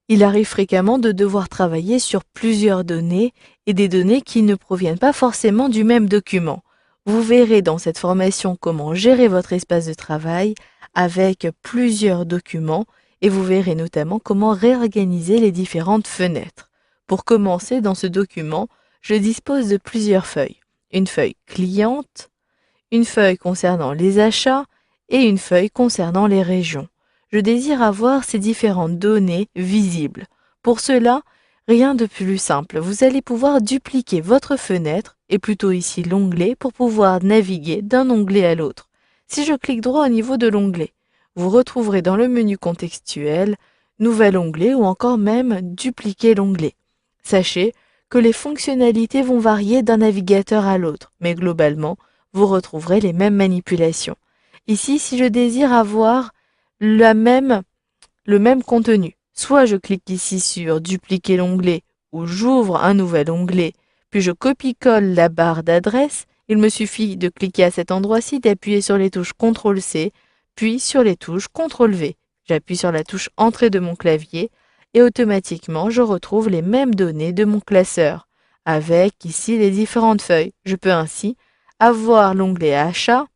Il arrive fréquemment de devoir travailler sur plusieurs données et des données qui ne proviennent pas forcément du même document. Vous verrez dans cette formation comment gérer votre espace de travail avec plusieurs documents et vous verrez notamment comment réorganiser les différentes fenêtres. Pour commencer, dans ce document, je dispose de plusieurs feuilles. Une feuille cliente, une feuille concernant les achats et une feuille concernant les régions. Je désire avoir ces différentes données visibles. Pour cela, rien de plus simple. Vous allez pouvoir dupliquer votre fenêtre, et plutôt ici l'onglet, pour pouvoir naviguer d'un onglet à l'autre. Si je clique droit au niveau de l'onglet, vous retrouverez dans le menu contextuel Nouvel onglet ou encore même Dupliquer l'onglet. Sachez que les fonctionnalités vont varier d'un navigateur à l'autre, mais globalement, vous retrouverez les mêmes manipulations. Ici, si je désire avoir le même contenu, soit je clique ici sur dupliquer l'onglet ou j'ouvre un nouvel onglet, puis je copie-colle la barre d'adresse. Il me suffit de cliquer à cet endroit-ci, d'appuyer sur les touches CTRL-C, puis sur les touches CTRL-V. J'appuie sur la touche Entrée de mon clavier et automatiquement je retrouve les mêmes données de mon classeur, avec ici les différentes feuilles. Je peux ainsi avoir l'onglet Achat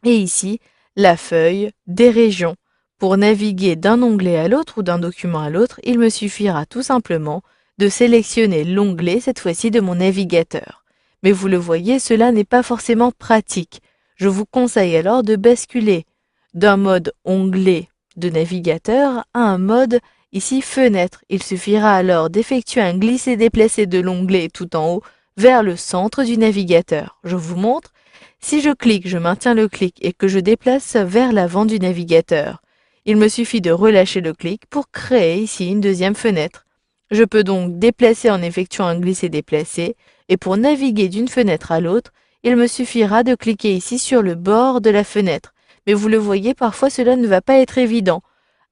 et ici la feuille des régions. Pour naviguer d'un onglet à l'autre ou d'un document à l'autre, il me suffira tout simplement de sélectionner l'onglet, cette fois-ci de mon navigateur. Mais vous le voyez, cela n'est pas forcément pratique. Je vous conseille alors de basculer d'un mode onglet de navigateur à un mode ici fenêtre. Il suffira alors d'effectuer un glisser-déplacer de l'onglet tout en haut vers le centre du navigateur. Je vous montre. Si je clique, je maintiens le clic et que je déplace vers l'avant du navigateur, il me suffit de relâcher le clic pour créer ici une deuxième fenêtre. Je peux donc déplacer en effectuant un glisser-déplacer et pour naviguer d'une fenêtre à l'autre, il me suffira de cliquer ici sur le bord de la fenêtre. Mais vous le voyez, parfois cela ne va pas être évident.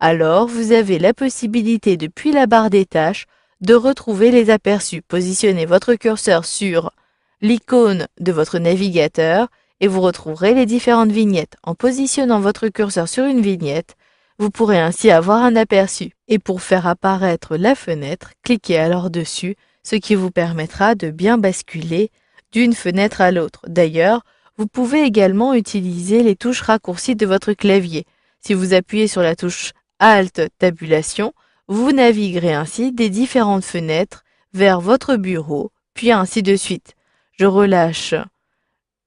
Alors, vous avez la possibilité depuis la barre des tâches de retrouver les aperçus. Positionnez votre curseur sur l'icône de votre navigateur et vous retrouverez les différentes vignettes. En positionnant votre curseur sur une vignette, vous pourrez ainsi avoir un aperçu. Et pour faire apparaître la fenêtre, cliquez alors dessus, ce qui vous permettra de bien basculer d'une fenêtre à l'autre. D'ailleurs, vous pouvez également utiliser les touches raccourcies de votre clavier. Si vous appuyez sur la touche Alt Tabulation, vous naviguerez ainsi des différentes fenêtres vers votre bureau, puis ainsi de suite. Je relâche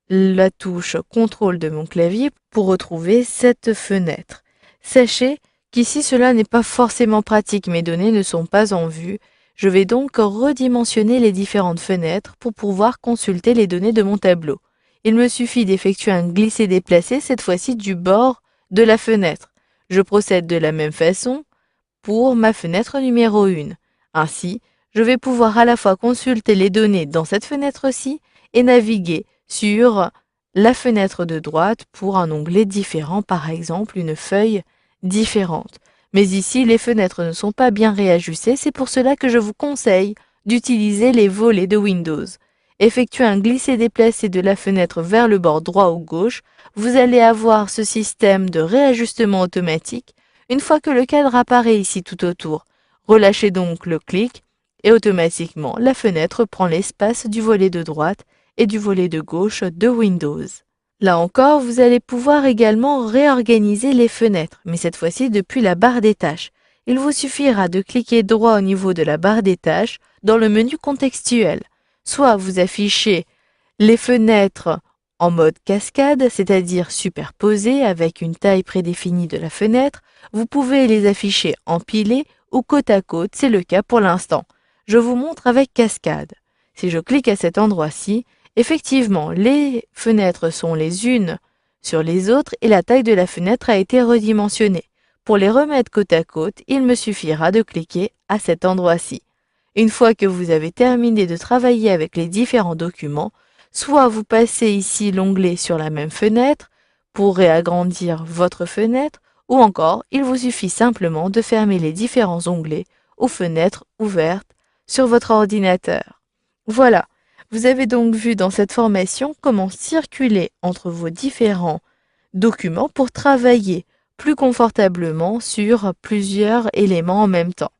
la touche CTRL de mon clavier pour retrouver cette fenêtre. Sachez qu'ici cela n'est pas forcément pratique, mes données ne sont pas en vue. Je vais donc redimensionner les différentes fenêtres pour pouvoir consulter les données de mon tableau. Il me suffit d'effectuer un glisser-déplacer, cette fois-ci du bord de la fenêtre. Je procède de la même façon pour ma fenêtre numéro 1. Ainsi, je vais pouvoir à la fois consulter les données dans cette fenêtre-ci et naviguer sur la fenêtre de droite pour un onglet différent, par exemple une feuille différente. Mais ici, les fenêtres ne sont pas bien réajustées, c'est pour cela que je vous conseille d'utiliser les volets de Windows. Effectuez un glisser-déplacer de la fenêtre vers le bord droit ou gauche, vous allez avoir ce système de réajustement automatique. Une fois que le cadre apparaît ici tout autour, relâchez donc le clic et automatiquement la fenêtre prend l'espace du volet de droite et du volet de gauche de Windows. Là encore, vous allez pouvoir également réorganiser les fenêtres, mais cette fois-ci depuis la barre des tâches. Il vous suffira de cliquer droit au niveau de la barre des tâches dans le menu contextuel. Soit vous affichez les fenêtres en mode cascade, c'est-à-dire superposées avec une taille prédéfinie de la fenêtre. Vous pouvez les afficher empilées ou côte à côte, c'est le cas pour l'instant. Je vous montre avec cascade. Si je clique à cet endroit-ci, effectivement, les fenêtres sont les unes sur les autres et la taille de la fenêtre a été redimensionnée. Pour les remettre côte à côte, il me suffira de cliquer à cet endroit-ci. Une fois que vous avez terminé de travailler avec les différents documents, soit vous passez ici l'onglet sur la même fenêtre pour réagrandir votre fenêtre, ou encore il vous suffit simplement de fermer les différents onglets ou fenêtres ouvertes sur votre ordinateur. Voilà, vous avez donc vu dans cette formation comment circuler entre vos différents documents pour travailler plus confortablement sur plusieurs éléments en même temps.